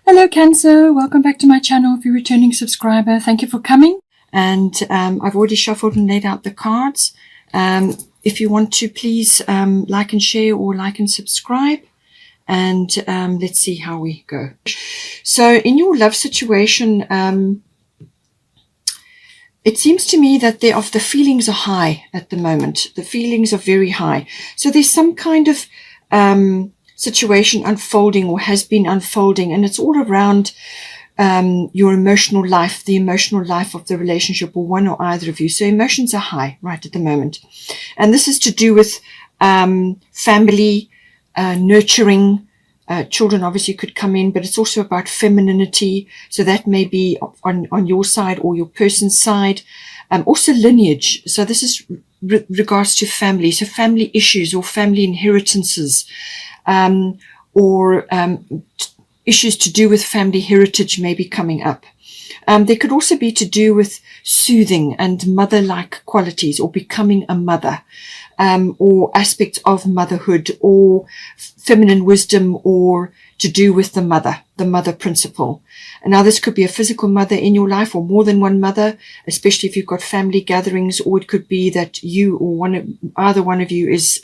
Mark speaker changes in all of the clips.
Speaker 1: Hello Cancer, welcome back to my channel. If you're a returning subscriber, thank you for coming. And I've already shuffled and laid out the cards. If you want to, please like and share or like and subscribe. And let's see how we go. So in your love situation, it seems to me that the feelings are high at the moment. The feelings are very high. So there's some kind of situation unfolding or has been unfolding, and it's all around your emotional life, the emotional life of the relationship, or one or either of you. So emotions are high right at the moment. And this is to do with family, nurturing. Children obviously could come in, but it's also about femininity. So that may be on your side or your person's side. Also lineage. So this is regards to family. So family issues or family inheritances, or issues to do with family heritage may be coming up. There could also be to do with soothing and mother-like qualities, or becoming a mother, or aspects of motherhood, or feminine wisdom, or to do with the mother principle. And now this could be a physical mother in your life, or more than one mother, especially if you've got family gatherings, or it could be that you or either one of you is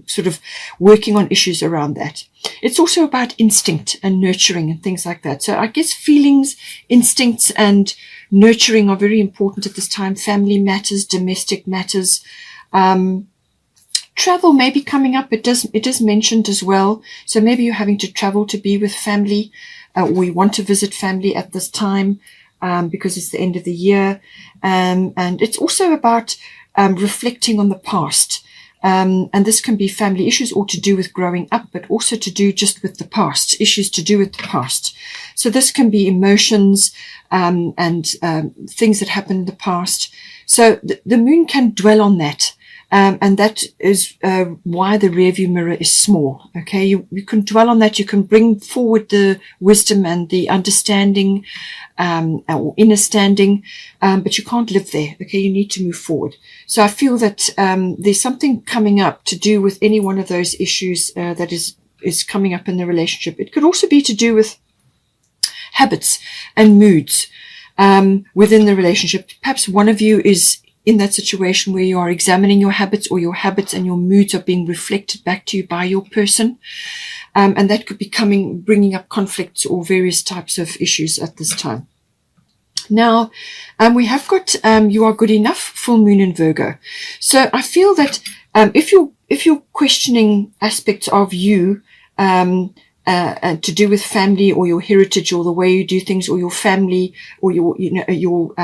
Speaker 1: sort of working on issues around that. It's also about instinct and nurturing and things like that. So I guess feelings, instincts, and nurturing are very important at this time. Family matters, domestic matters. Travel may be coming up. It is mentioned as well. So maybe you're having to travel to be with family, or you want to visit family at this time, because it's the end of the year. And it's also about reflecting on the past. And this can be family issues, or to do with growing up, but also to do just with the past, issues to do with the past. So this can be emotions, and things that happened in the past. So the moon can dwell on that. And that is why the rearview mirror is small. Okay, you can dwell on that. You can bring forward the wisdom and the understanding, or inner standing, but you can't live there. Okay, you need to move forward. So I feel that there's something coming up to do with any one of those issues that is coming up in the relationship. It could also be to do with habits and moods within the relationship. Perhaps one of you is in that situation where you are examining your habits, or your habits and your moods are being reflected back to you by your person. And that could be bringing up conflicts or various types of issues at this time. Now, we have got, you are good enough, full moon in Virgo. So I feel that, if you're questioning aspects of you, to do with family or your heritage or the way you do things, or your family, or your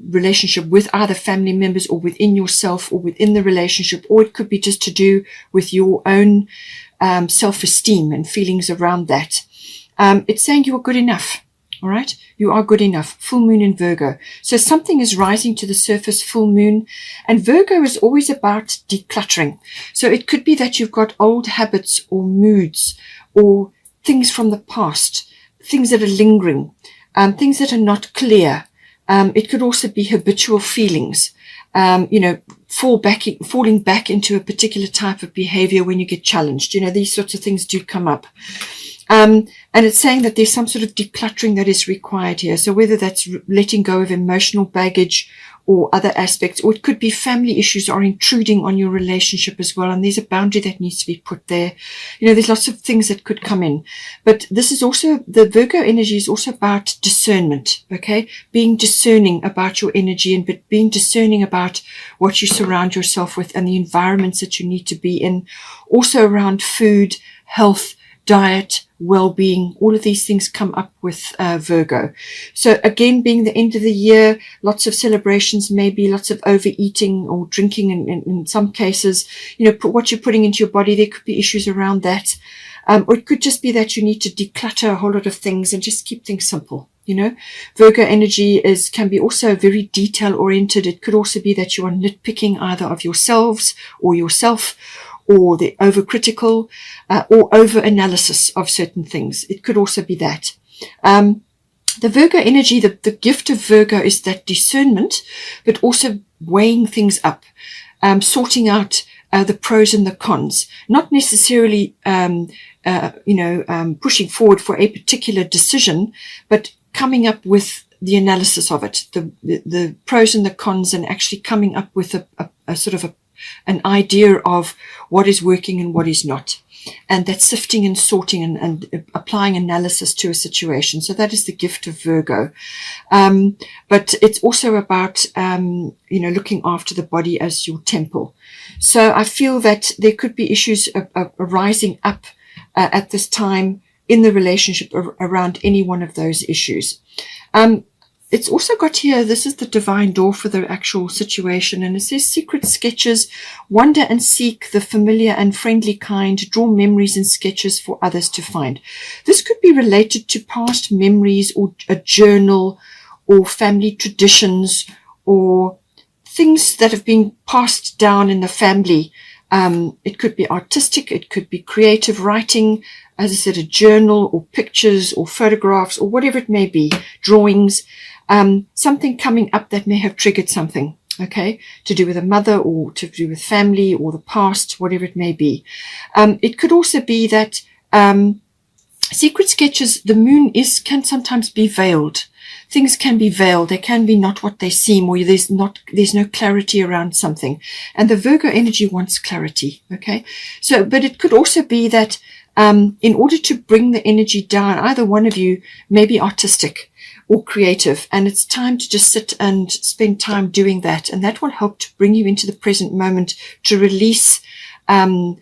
Speaker 1: relationship with other family members, or within yourself, or within the relationship, or it could be just to do with your own self-esteem and feelings around that. It's saying you are good enough. All right, you are good enough. Full moon in Virgo. So something is rising to the surface, full moon. And Virgo is always about decluttering. So it could be that you've got old habits or moods, or things from the past, things that are lingering, things that are not clear. It could also be habitual feelings, falling back into a particular type of behavior when you get challenged. These sorts of things do come up. And it's saying that there's some sort of decluttering that is required here. So whether that's letting go of emotional baggage or other aspects, or it could be family issues are intruding on your relationship as well. And there's a boundary that needs to be put there. There's lots of things that could come in. But this is also, the Virgo energy is also about discernment, okay? Being discerning about your energy, and but being discerning about what you surround yourself with and the environments that you need to be in. Also around food, health, diet, well-being, all of these things come up with Virgo. So again, being the end of the year, lots of celebrations, maybe lots of overeating or drinking in some cases. What you're putting into your body, there could be issues around that. Or it could just be that you need to declutter a whole lot of things and just keep things simple. Virgo energy can be also very detail oriented. It could also be that you are nitpicking either of yourselves or yourself, or the overcritical, or over-analysis of certain things. It could also be that. The Virgo energy, the gift of Virgo is that discernment, but also weighing things up, sorting out the pros and the cons, not necessarily pushing forward for a particular decision, but coming up with the analysis of it, the pros and the cons, and actually coming up with a sort of an idea of what is working and what is not. And that's sifting and sorting and applying analysis to a situation. So that is the gift of Virgo. But it's also about, looking after the body as your temple. So I feel that there could be issues arising up at this time in the relationship around any one of those issues. It's also got here, this is the divine door for the actual situation, and it says secret sketches, wander and seek the familiar and friendly kind, draw memories and sketches for others to find. This could be related to past memories or a journal or family traditions or things that have been passed down in the family. It could be artistic, it could be creative writing, as I said, a journal or pictures or photographs or whatever it may be, drawings. Something coming up that may have triggered something, okay, to do with a mother or to do with family or the past, whatever it may be. It could also be that secret sketches, the moon can sometimes be veiled. Things can be veiled. They can be not what they seem, or there's no clarity around something. And the Virgo energy wants clarity, okay? So, but it could also be that in order to bring the energy down, either one of you may be artistic or creative, and it's time to just sit and spend time doing that, and that will help to bring you into the present moment, to release getting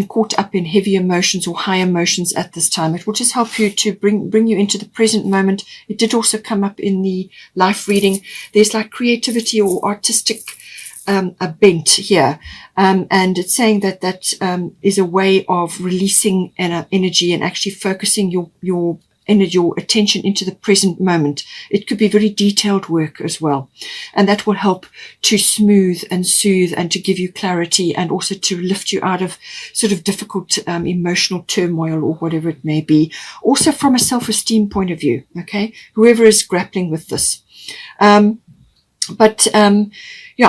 Speaker 1: caught up in heavy emotions or high emotions at this time. It will just help you to bring you into the present moment. It did also come up in the life reading. There's like creativity or artistic a bent here, and it's saying that is a way of releasing energy and actually focusing your attention into the present moment. It could be very detailed work as well, and that will help to smooth and soothe and to give you clarity, and also to lift you out of sort of difficult emotional turmoil or whatever it may be. Also from a self-esteem point of view, okay, whoever is grappling with this. I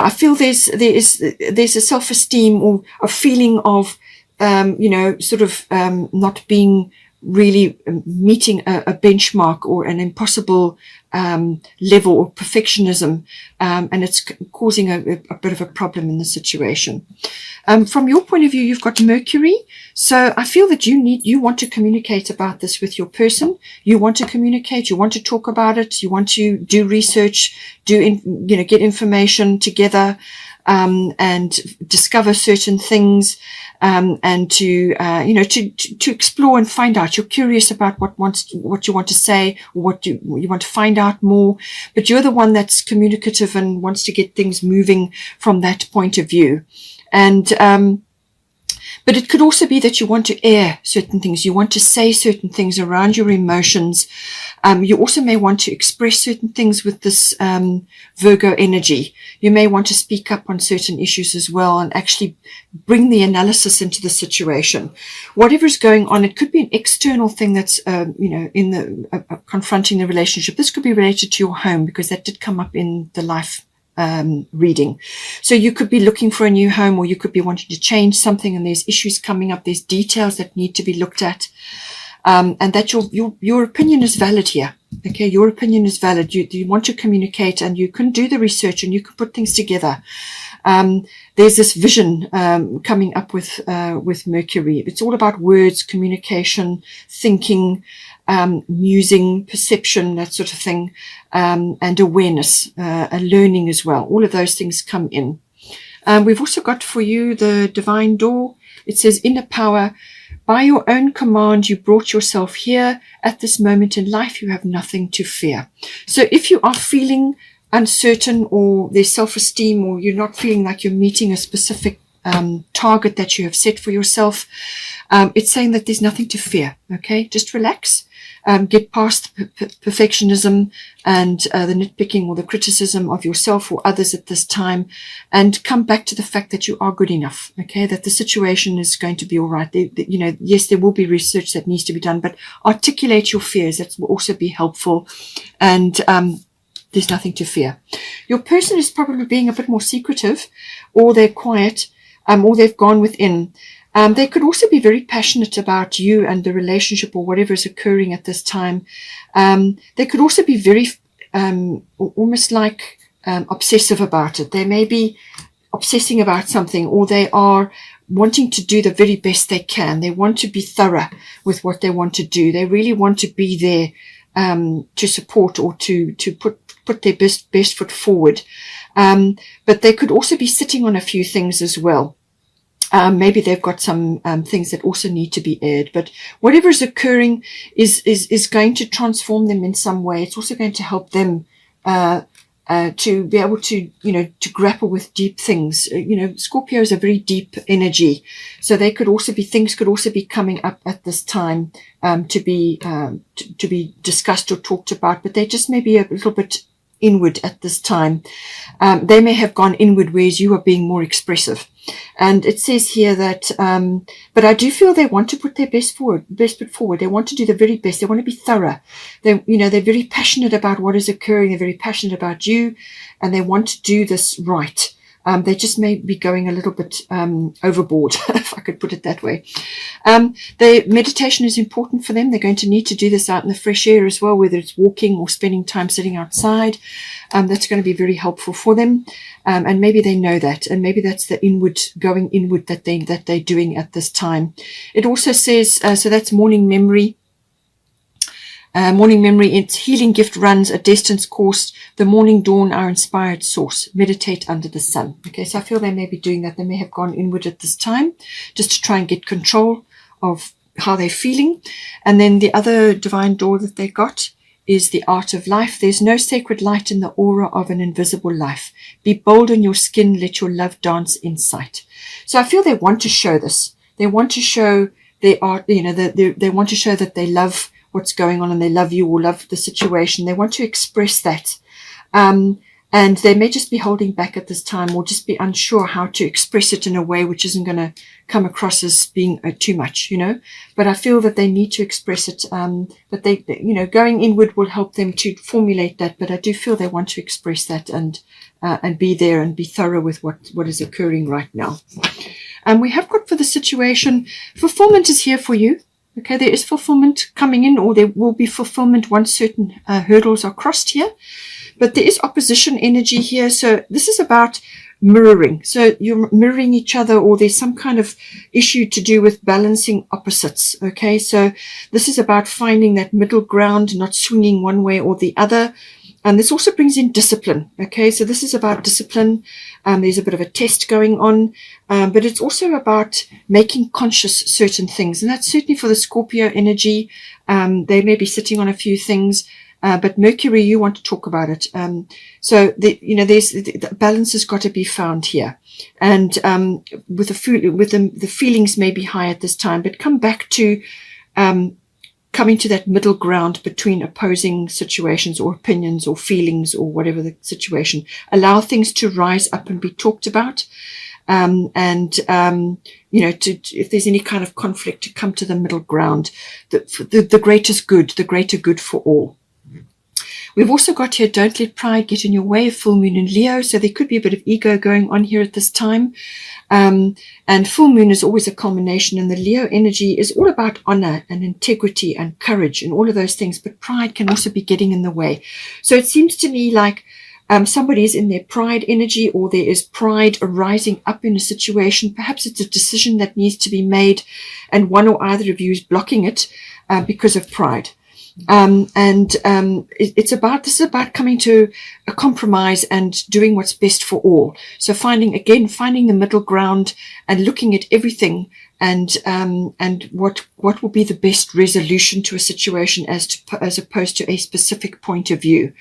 Speaker 1: feel there's a self-esteem or a feeling of not being really meeting a benchmark or an impossible level of perfectionism, and it's causing a bit of a problem in the situation. From your point of view, you've got Mercury, so I feel that you want to communicate about this with your person. You want to communicate, you want to talk about it, you want to do research, get information together, and discover certain things, and to explore and find out. You're curious about what you want to say, or what you want to find out more, but you're the one that's communicative and wants to get things moving from that point of view. And but it could also be that you want to air certain things. You want to say certain things around your emotions. You also may want to express certain things with this Virgo energy. You may want to speak up on certain issues as well and actually bring the analysis into the situation. Whatever is going on, it could be an external thing that's, confronting the relationship. This could be related to your home, because that did come up in the life reading. So you could be looking for a new home, or you could be wanting to change something, and there's issues coming up, there's details that need to be looked at, and that your opinion is valid here. Okay, your opinion is valid. You want to communicate, and you can do the research, and you can put things together. There's this vision coming up with Mercury. It's all about words, communication, thinking, musing, perception, that sort of thing, and awareness, learning as well. All of those things come in. We've also got for you the divine door. It says inner power. By your own command, you brought yourself here. At this moment in life, you have nothing to fear. So if you are feeling uncertain, or there's self-esteem, or you're not feeling like you're meeting a specific target that you have set for yourself, it's saying that there's nothing to fear. Okay, just relax. Get past perfectionism and the nitpicking or the criticism of yourself or others at this time, and come back to the fact that you are good enough. Okay, that the situation is going to be all right. Yes, there will be research that needs to be done, but articulate your fears. That will also be helpful. And there's nothing to fear. Your person is probably being a bit more secretive, or they're quiet, or they've gone within. They could also be very passionate about you and the relationship or whatever is occurring at this time. They could also be very almost like obsessive about it. They may be obsessing about something, or they are wanting to do the very best they can. They want to be thorough with what they want to do. They really want to be there to support or to put their best foot forward. But they could also be sitting on a few things as well. Maybe they've got some things that also need to be aired, but whatever is occurring is going to transform them in some way. It's also going to help them to be able to, to grapple with deep things. Scorpio is a very deep energy, so things could also be coming up at this time to be discussed or talked about, but they just may be a little bit inward at this time. They may have gone inward, whereas you are being more expressive. And it says here that, but I do feel they want to put their best foot forward. They want to do the very best. They want to be thorough. They're very passionate about what is occurring. They're very passionate about you, and they want to do this right. They just may be going a little bit overboard, if I could put it that way. Meditation is important for them. They're going to need to do this out in the fresh air as well, whether it's walking or spending time sitting outside. That's going to be very helpful for them. And maybe they know that, and maybe that's the going inward that they're doing at this time. It also says, so that's morning memory. Morning memory, its healing gift runs a distance course. The morning dawn, our inspired source. Meditate under the sun. Okay, so I feel they may be doing that. They may have gone inward at this time just to try and get control of how they're feeling. And then the other divine door that they got is the art of life. There's no sacred light in the aura of an invisible life. Be bold in your skin. Let your love dance in sight. So I feel they want to show this. They want to show they want to show that they love what's going on and they love you or love the situation. They want to express that. And they may just be holding back at this time, or just be unsure how to express it in a way which isn't going to come across as being too much, But I feel that they need to express it. But they, going inward will help them to formulate that. But I do feel they want to express that and be there and be thorough with what is occurring right now. We have got for the situation, fulfillment is here for you. Okay, there is fulfillment coming in, or there will be fulfillment once certain hurdles are crossed here. But there is opposition energy here. So this is about mirroring. So you're mirroring each other, or there's some kind of issue to do with balancing opposites. Okay, so this is about finding that middle ground, not swinging one way or the other. And this also brings in discipline. Okay, so this is about discipline. There's a bit of a test going on, but it's also about making conscious certain things. And that's certainly for the Scorpio energy. They may be sitting on a few things, but Mercury, you want to talk about it. So the balance has got to be found here. And with the feelings may be high at this time, but come back to coming to that middle ground between opposing situations or opinions or feelings or whatever the situation. Allow things to rise up and be talked about. If there's any kind of conflict, to come to the middle ground, the greater good for all. We've also got here, don't let pride get in your way, full moon in Leo. So there could be a bit of ego going on here at this time. And full moon is always a culmination, and the Leo energy is all about honor and integrity and courage and all of those things. But pride can also be getting in the way. So it seems to me like somebody is in their pride energy, or there is pride arising up in a situation. Perhaps it's a decision that needs to be made, and one or either of you is blocking it because of pride. This is about coming to a compromise and doing what's best for all. So finding the middle ground and looking at everything and what will be the best resolution to a situation as opposed to a specific point of view.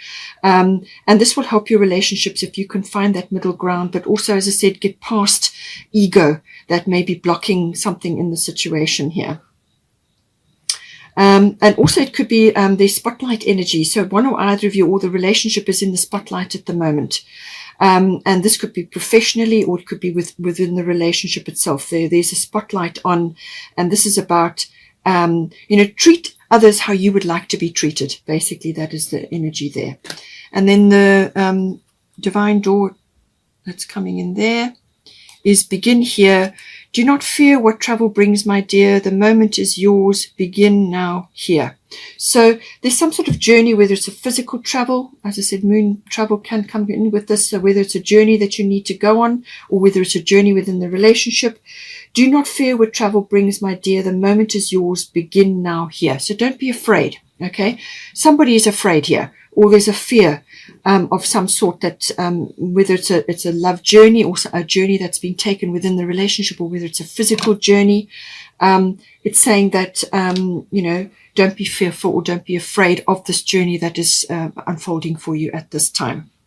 Speaker 1: And this will help your relationships if you can find that middle ground, but also, as I said, get past ego that may be blocking something in the situation here. And also it could be the spotlight energy. So one or either of you, or the relationship is in the spotlight at the moment. And this could be professionally, or it could be within the relationship itself. There's a spotlight on, and this is about, treat others how you would like to be treated. Basically, that is the energy there. And then the divine door that's coming in there is begin here Do not fear what travel brings, my dear. The moment is yours. Begin now here. So there's some sort of journey, whether it's a physical travel, as I said, moon travel can come in with this, so whether it's a journey that you need to go on, or whether it's a journey within the relationship. Do not fear what travel brings, my dear. The moment is yours. Begin now here. So don't be afraid. Okay, somebody is afraid here, or there's a fear of some sort, that whether it's a love journey or a journey that's been taken within the relationship, or whether it's a physical journey. It's saying that don't be fearful or don't be afraid of this journey that is unfolding for you at this time.